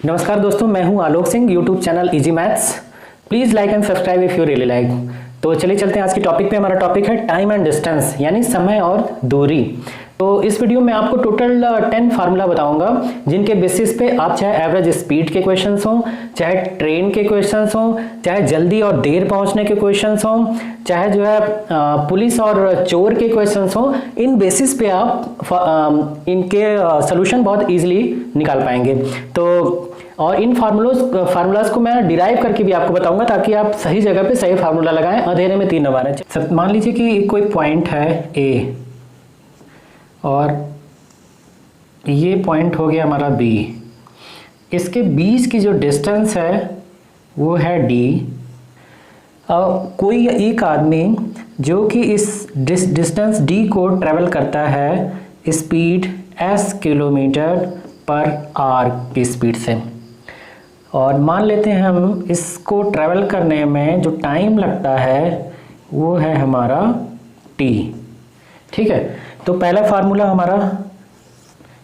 नमस्कार दोस्तों, मैं हूं Alok Singh. YouTube channel easy maths. Please like and subscribe if you really like. तो चलिए चलते हैं आज की टॉपिक पे। हमारा टॉपिक है टाइम एंड डिस्टेंस, यानी समय और दूरी। तो इस वीडियो में आपको टोटल 10 फार्मूला बताऊंगा, जिनके बेसिस पे आप चाहे एवरेज स्पीड के क्वेश्चंस हों, चाहे ट्रेन के क्वेश्चंस हों, चाहे जल्दी और देर पहुंचने के क्वेश्चंस हों, चाहे जो है पुलिस और चोर के क्वेश्चंस हों, इन बेसिस पे आप इनके सोल्यूशन बहुत इजीली निकाल पाएंगे। तो और इन फार्मूलाज को मैं डिराइव करके भी आपको बताऊंगा, ताकि आप सही जगह पे सही फार्मूला लगाएं, अंधेरे में तीर न मारें। मान लीजिए कि कोई पॉइंट है ए और ये पॉइंट हो गया हमारा बी। इसके बीच की जो डिस्टेंस है वो है डी। कोई एक आदमी जो कि इस डिस्टेंस डी को ट्रेवल करता है speed S kilometre per hour की स्पीड से, और मान लेते हैं हम इसको ट्रेवल करने में जो टाइम लगता है वो है हमारा टी। ठीक है, तो पहला फार्मूला हमारा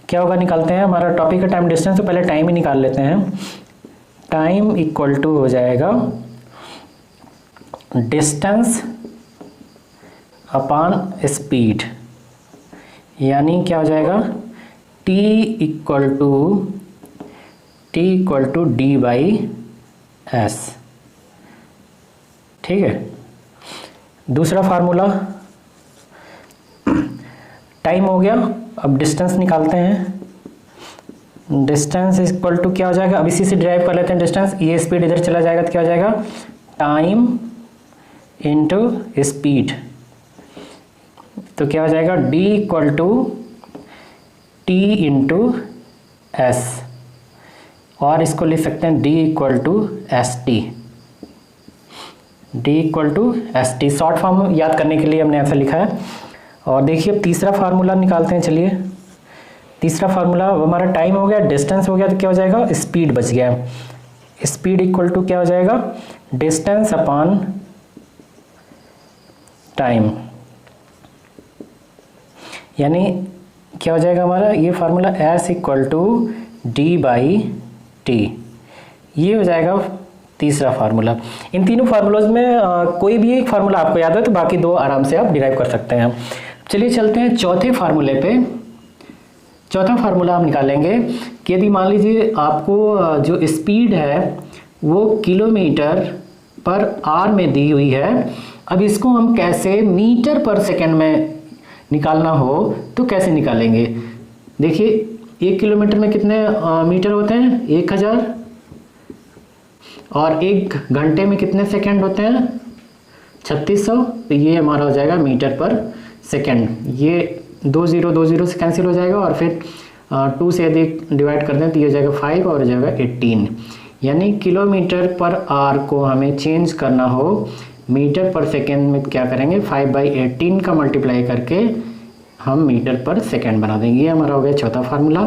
क्या होगा, निकालते हैं। हमारा टॉपिक है टाइम डिस्टेंस, तो पहले टाइम ही निकाल लेते हैं। टाइम इक्वल टू हो जाएगा डिस्टेंस अपॉन स्पीड, यानी क्या हो जाएगा t equal to D by S. ठीक है, दूसरा फार्मूला टाइम हो गया। अब डिस्टेंस निकालते हैं। डिस्टेंस इक्वल टू क्या हो जाएगा, अब इसी से डिराइव कर लेते हैं डिस्टेंस। ये स्पीड इधर चला जाएगा तो क्या हो जाएगा, टाइम इनटू स्पीड। तो क्या हो जाएगा d equal to T into S, और इसको लिख सकते हैं d equal to S T. d equal to S T short form याद करने के लिए हमने ऐसा लिखा है। और देखिए अब तीसरा फार्मूला निकालते हैं। चलिए, तीसरा फार्मूला हमारा टाइम हो गया, डिस्टेंस हो गया, तो क्या हो जाएगा स्पीड बच गया। स्पीड इक्वल टू क्या हो जाएगा, डिस्टेंस अपॉन टाइम, यानी क्या हो जाएगा हमारा ये formula S equal to D by T. ये हो जाएगा तीसरा फार्मूला। इन तीनों फार्मूलाज में कोई भी एक फार्मूला आपको याद है तो बाकी दो आराम से आप डिराइव कर सकते हैं। चलिए चलते हैं चौथे फार्मूले पे। चौथा फार्मूला हम निकालेंगे कि यदि मान लीजिए आपको जो स्पीड है वो किलोमीटर पर आवर में दी हुई है। अब इसको हम कैसे मीटर पर सेकंड में निकालना हो तो कैसे निकालेंगे। देखिए 1 किलोमीटर में कितने मीटर होते हैं, 1000, और 1 घंटे में कितने सेकंड होते हैं, 3600। तो ये हमारा हो जाएगा मीटर पर सेकंड। ये 20 से कैंसिल हो जाएगा, और फिर 2 से यदि डिवाइड कर दें तो ये हो जाएगा 5 और हो जाएगा 18। यानी किलोमीटर पर आवर को हमें चेंज करना हो मीटर पर सेकेंड में क्या करेंगे, 5/18 का मल्टीप्लाई करके हम मीटर पर सेकेंड बना देंगे। ये हमारा हो गया चौथा फार्मूला।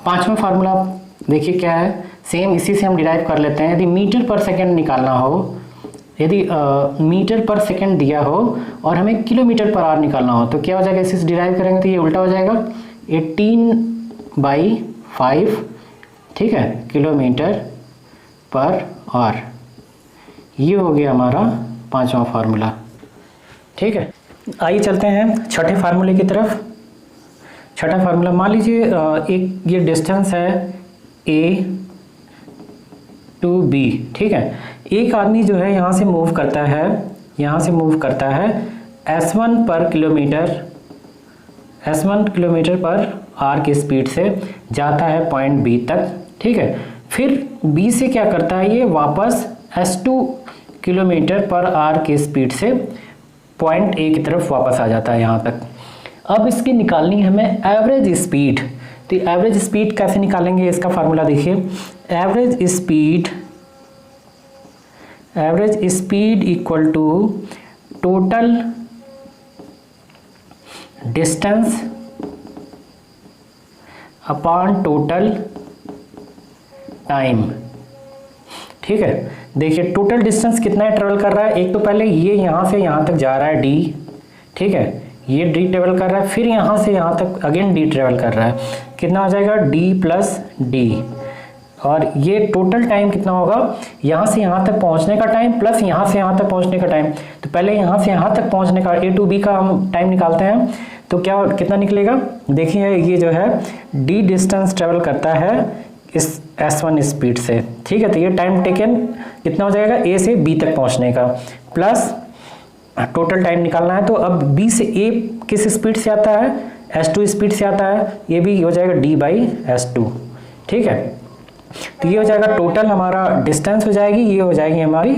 पांचवा फार्मूला देखिए क्या है, सेम इसी से हम डिराइव कर लेते हैं। यदि मीटर पर सेकेंड निकालना हो, यदि मीटर पर सेकेंड दिया हो और हमें किलोमीटर पर आवर निकालना हो तो क्या हो जाएगा, इसी से डिराइव करेंगे तो ये उल्टा हो जाएगा 18/5। ठीक है, किलोमीटर पर आवर। ये हो गया हमारा पांचवा फार्मूला। ठीक है, आइए चलते हैं छठे फार्मूले की तरफ। छठा फार्मूला, मान लीजिए एक ये डिस्टेंस है ए टू बी। ठीक है, एक आदमी जो है यहाँ से मूव करता है S1 किलोमीटर पर आवर की स्पीड से जाता है पॉइंट बी तक। ठीक है, फिर बी से क्या करता है, ये वापस S2 किलोमीटर पर आवर की स्पीड से पॉइंट ए की तरफ वापस आ जाता है यहाँ तक। अब इसकी निकालनी है हमें एवरेज स्पीड। तो एवरेज स्पीड कैसे निकालेंगे, इसका फार्मूला देखिए। Average speed equal to total distance upon total time. ठीक है, देखिए टोटल डिस्टेंस कितना है, ट्रेवल कर रहा है। एक तो पहले ये यहाँ से यहाँ तक जा रहा है डी। ठीक है, ये डी ट्रेवल कर रहा है, फिर यहाँ से यहाँ तक अगेन डी ट्रेवल कर रहा है। कितना हो जाएगा, डी प्लस डी। और ये टोटल टाइम कितना होगा, यहाँ से यहाँ तक पहुँचने का टाइम प्लस यहाँ से यहाँ तक पहुँचने का टाइम। तो पहले यहाँ से यहाँ तक पहुँचने का A to B का हम टाइम निकालते हैं, तो क्या कितना निकलेगा, देखिए ये जो है D डिस्टेंस ट्रेवल करता है इस S1 स्पीड से, ठीक है। तो ये टाइम टेकन कितना हो जाएगा A से B तक पहुँचने का, प्लस टोटल टाइम निकालना है। तो अब B से A किस स्पीड से आता है, S2 स्पीड से आता है, ये भी हो जाएगा D/S2, ठीक है। तो ये हो जाएगा टोटल हमारा डिस्टेंस हो जाएगी, ये हो जाएगी हमारी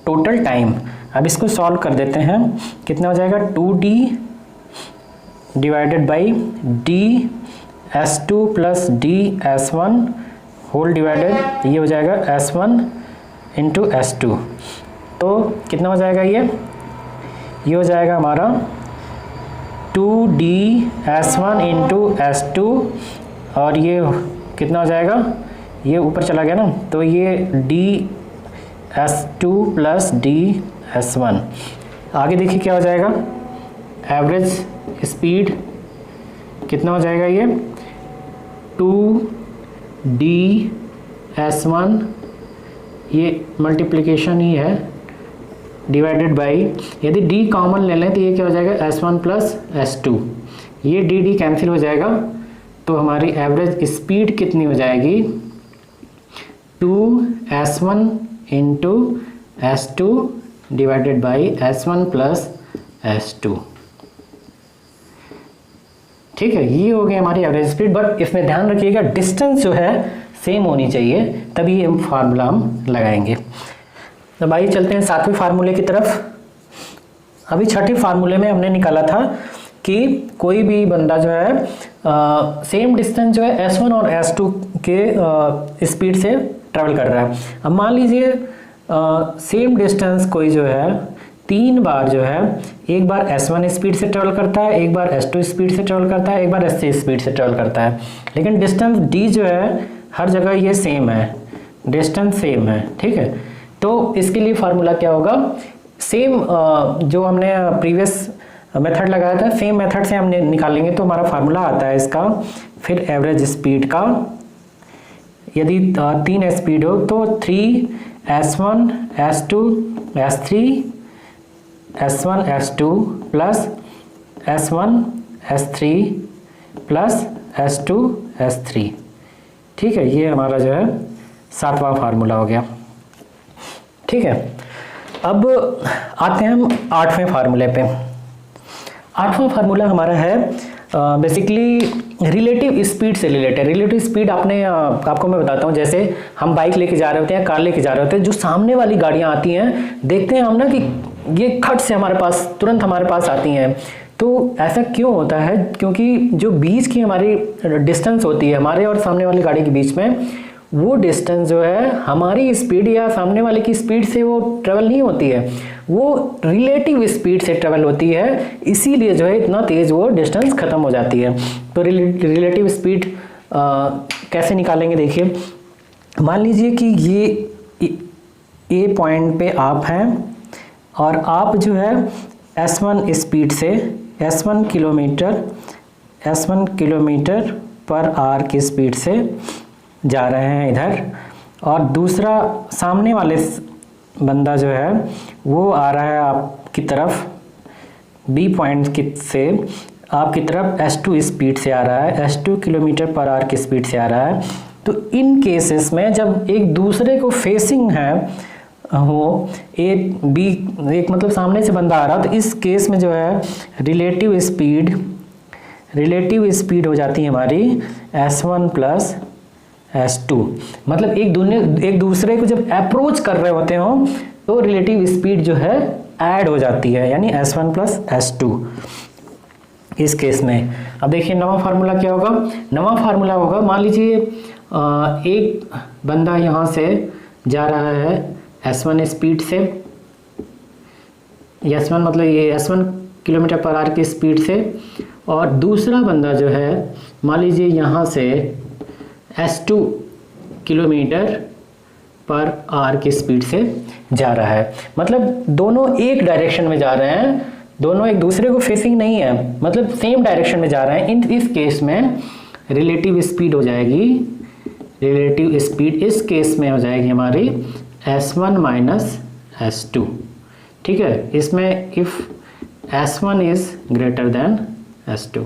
टोटल टाइम। अब इसको सॉल्व कर देते हैं, कितना हो जाएगा 2D divided by D/S2 plus D/S1 whole divided, ये हो जाएगा S1 इंटू S2। तो कितना हो जाएगा ये हो जाएगा हमारा 2D/S1 इंटू S2, और ये कितना हो जाएगा, ये ऊपर चला गया ना, तो ये D/S2 प्लस D/S1। आगे देखिए क्या हो जाएगा, एवरेज स्पीड कितना हो जाएगा, ये 2D/S1, ये मल्टीप्लिकेशन ही है, डिवाइडेड बाई, यदि D कॉमन ले लें तो ये क्या हो जाएगा S1 प्लस S2, ये D कैंसिल हो जाएगा। तो हमारी एवरेज स्पीड कितनी हो जाएगी 2S1 into S2 divided by S1 plus S2, ठीक है। ये हो गई हमारी एवरेज स्पीड, बट इसमें ध्यान रखिएगा डिस्टेंस जो है सेम होनी चाहिए, तभी ये फार्मूला हम लगाएंगे। अब आइए चलते हैं सातवें फार्मूले की तरफ। अभी छठे फार्मूले में हमने निकाला था कि कोई भी बंदा जो है सेम डिस्टेंस जो है S1 और S2 के स्पीड से ट्रैवल कर रहा है। अब मान लीजिए सेम डिस्टेंस कोई जो है 3 बार जो है, एक बार S1 स्पीड से ट्रैवल करता है, एक बार S2 स्पीड से ट्रैवल करता है, एक बार S3 स्पीड से ट्रैवल करता है, लेकिन डिस्टेंस D जो है हर जगह ये सेम है, डिस्टेंस सेम है, ठीक है। तो इसके लिए फार्मूला क्या होगा, सेम जो हमने प्रीवियस मेथड लगाया था, सेम मेथड से हम निकालेंगे। तो हमारा फार्मूला आता है इसका, फिर एवरेज स्पीड का, यदि 3 स्पीड हो तो 3S1 S2 S3 S1 S2 plus S1 S3 plus S2 S3, ठीक है। ये हमारा जो है सातवां फार्मूला हो गया, ठीक है। अब आते हैं हम आठवें फार्मूले पे। आठवां फार्मूला हमारा है बेसिकली रिलेटिव स्पीड से रिलेटेड। रिलेटिव स्पीड आपको मैं बताता हूँ, जैसे हम बाइक लेके जा रहे होते हैं, कार लेके जा रहे होते हैं, जो सामने वाली गाड़ियाँ आती हैं, देखते हैं हम ना कि ये खट से हमारे पास तुरंत हमारे पास आती हैं। तो ऐसा क्यों होता है, क्योंकि जो बीच की हमारी डिस्टेंस होती है हमारे और सामने वाली गाड़ी के बीच में, वो डिस्टेंस जो है हमारी स्पीड या सामने वाले की स्पीड से वो ट्रेवल नहीं होती है, वो रिलेटिव स्पीड से ट्रेवल होती है, इसीलिए जो है इतना तेज़ वो डिस्टेंस ख़त्म हो जाती है। तो रिलेटिव स्पीड कैसे निकालेंगे, देखिए मान लीजिए कि ये ए पॉइंट पे आप हैं और आप जो है S1 स्पीड से S1 किलोमीटर पर आवर की स्पीड से जा रहे हैं इधर, और दूसरा सामने वाले बंदा जो है वो आ रहा है आपकी तरफ, बी पॉइंट से आपकी तरफ S2 स्पीड से आ रहा है, S2 किलोमीटर पर आवर की स्पीड से आ रहा है। तो इन केसेस में जब एक दूसरे को फेसिंग है हो, ए बी एक मतलब सामने से बंदा आ रहा, तो इस केस में जो है रिलेटिव स्पीड हो जाती है हमारी S1 प्लस S2। मतलब एक दूसरे को जब अप्रोच कर रहे होते हो तो रिलेटिव स्पीड जो है ऐड हो जाती है, यानी S1 प्लस S2 इस केस में। अब देखिए नवा फार्मूला क्या होगा, नवा फार्मूला होगा, मान लीजिए एक बंदा यहाँ से जा रहा है S1 स्पीड से, S1 मतलब ये S1 किलोमीटर पर आवर की स्पीड से, और दूसरा बंदा जो है मान लीजिए यहाँ से S2 किलोमीटर पर आवर की स्पीड से जा रहा है। मतलब दोनों एक डायरेक्शन में जा रहे हैं, दोनों एक दूसरे को फेसिंग नहीं है, मतलब सेम डायरेक्शन में जा रहे हैं। इस केस में रिलेटिव स्पीड हो जाएगी रिलेटिव स्पीड इस केस में हो जाएगी हमारी S1 माइनस S2। ठीक है, इसमें if S1 is greater than S2।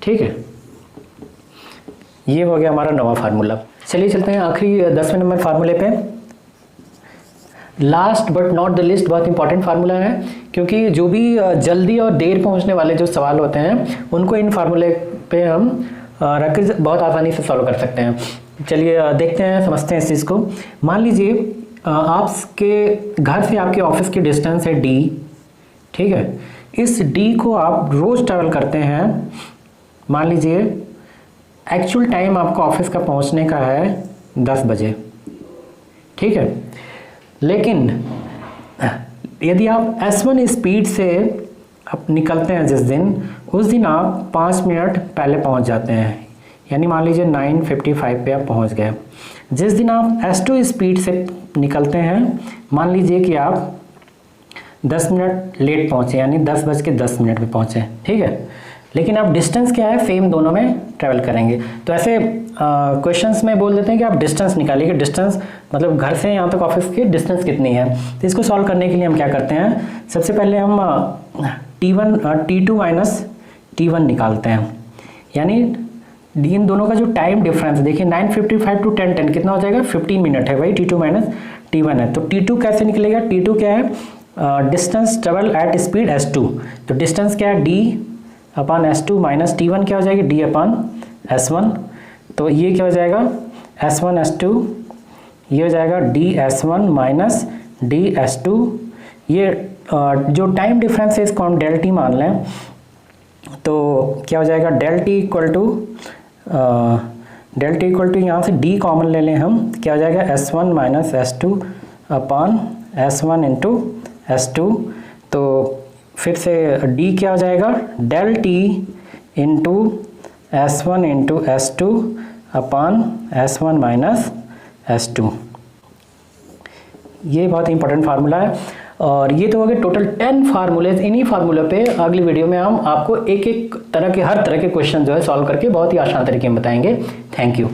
ठीक है, ये हो गया हमारा नवा फार्मूला। चलिए चलते हैं आखिरी 10वें नंबर फार्मूले पे। Last but not the list बहुत इंपॉर्टेंट फार्मूला है, क्योंकि जो भी जल्दी और देर पहुंचने वाले जो सवाल होते हैं उनको इन फार्मूले पे हम रख के बहुत आसानी से सॉल्व कर सकते हैं। चलिए देखते हैं, समझते हैं इस चीज़ को। मान लीजिए आपके घर से आपके ऑफिस की डिस्टेंस है D। ठीक है, इस D को आप रोज़ ट्रैवल करते हैं। मान लीजिए एक्चुअल टाइम आपको ऑफिस का पहुंचने का है 10 बजे। ठीक है, लेकिन यदि आप S1 स्पीड से आप निकलते हैं जिस दिन, उस दिन आप 5 मिनट पहले पहुंच जाते हैं, यानी मान लीजिए 9:55 पे आप पहुंच गए। जिस दिन आप S2 स्पीड से निकलते हैं, मान लीजिए कि आप 10 मिनट लेट पहुंचे, यानी 10:10 पे पहुंचे। ठीक है, लेकिन आप डिस्टेंस क्या है सेम दोनों में ट्रैवल करेंगे। तो ऐसे क्वेश्चंस में बोल देते हैं कि आप डिस्टेंस निकालिए कि डिस्टेंस मतलब घर से यहाँ तक ऑफिस की डिस्टेंस कितनी है। तो इसको सॉल्व करने के लिए हम क्या करते हैं, सबसे पहले हम T2 माइनस T1 निकालते हैं। यानी इन दोनों का जो टाइम डिफरेंस देखिए 9:55 to 10:10 कितना हो जाएगा, 15 मिनट है, वही T2 माइनस T1 है। तो T2 कैसे निकलेगा, T2 क्या है, distance travel at speed S2। तो डिस्टेंस क्या है, D upon S2 minus T1 क्या हो जाएगी, D अपॉन S1। तो ये क्या हो जाएगा, S1 S2, ये हो जाएगा D S1 minus D S2। ये जो टाइम डिफरेंस है इसको हम डेल टी मान लें, तो क्या हो जाएगा, डेल टी इक्वल टू यहाँ से D कॉमन ले लें हम, क्या हो जाएगा S1 minus S2 upon S1 into S2। तो फिर से D क्या हो जाएगा, del T into S1 into S2 upon S1 minus S2। ये बहुत इंपॉर्टेंट फार्मूला है। और ये तो हो गए टोटल 10 फार्मूलेज। इन्हीं फार्मूले पे अगली वीडियो में हम आपको एक एक तरह के हर तरह के क्वेश्चन जो है सॉल्व करके बहुत ही आसान तरीके में बताएंगे। Thank you.